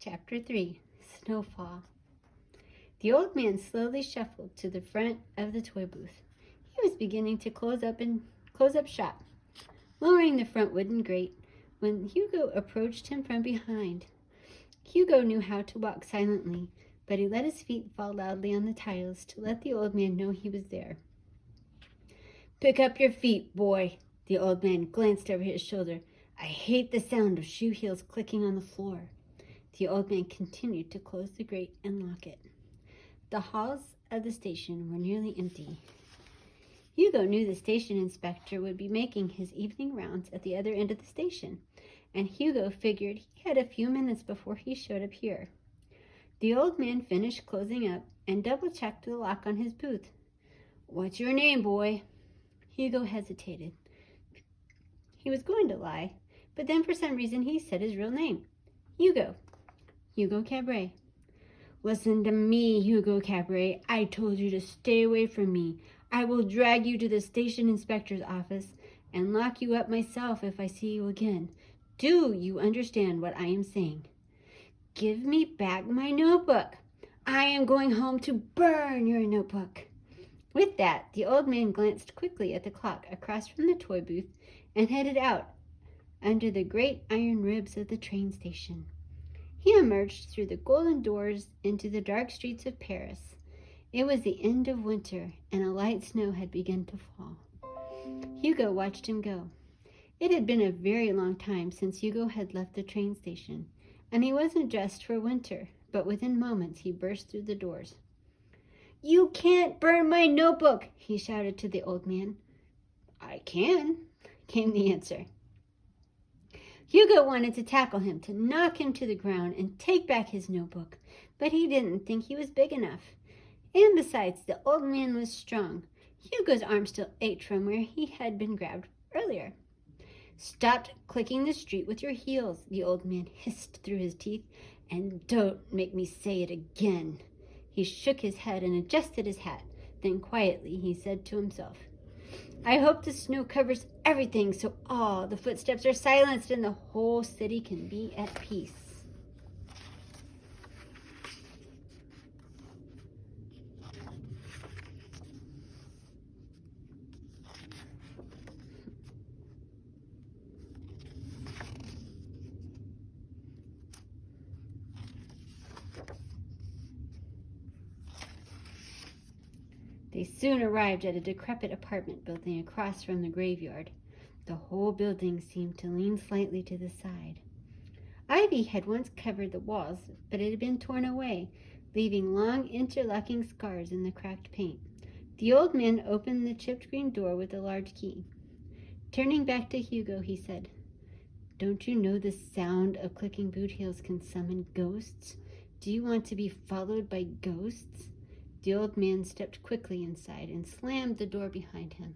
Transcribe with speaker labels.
Speaker 1: Chapter 3, Snowfall. The old man slowly shuffled to the front of the toy booth. He was beginning to close up shop, lowering the front wooden grate when Hugo approached him from behind. Hugo knew how to walk silently, but he let his feet fall loudly on the tiles to let the old man know he was there. "Pick up your feet, boy." The old man glanced over his shoulder. "I hate the sound of shoe heels clicking on the floor." The old man continued to close the grate and lock it. The halls of the station were nearly empty. Hugo knew the station inspector would be making his evening rounds at the other end of the station, and Hugo figured he had a few minutes before he showed up here. The old man finished closing up and double-checked the lock on his booth. "What's your name, boy?" Hugo hesitated. He was going to lie, but then for some reason he said his real name. Hugo Cabret. "Listen to me, Hugo Cabret. I told you to stay away from me. I will drag you to the station inspector's office and lock you up myself if I see you again. Do you understand what I am saying?" "Give me back my notebook. I am going home to burn your notebook." With that, the old man glanced quickly at the clock across from the toy booth and headed out under the great iron ribs of the train station. He emerged through the golden doors into the dark streets of Paris. It was the end of winter, and a light snow had begun to fall. Hugo watched him go. It had been a very long time since Hugo had left the train station, and he wasn't dressed for winter, but within moments he burst through the doors. "You can't burn my notebook," he shouted to the old man. "I can," came the answer. Hugo wanted to tackle him, to knock him to the ground and take back his notebook, but he didn't think he was big enough. And besides, the old man was strong. Hugo's arm still ached from where he had been grabbed earlier. "Stop clicking the street with your heels," the old man hissed through his teeth, "and don't make me say it again." He shook his head and adjusted his hat. Then quietly he said to himself, "I hope the snow covers everything so all the footsteps are silenced and the whole city can be at peace." They soon arrived at a decrepit apartment building across from the graveyard. The whole building seemed to lean slightly to the side. Ivy had once covered the walls, but it had been torn away, leaving long interlocking scars in the cracked paint. The old man opened the chipped green door with a large key. Turning back to Hugo, he said, "Don't you know the sound of clicking boot heels can summon ghosts? Do you want to be followed by ghosts?" The old man stepped quickly inside and slammed the door behind him.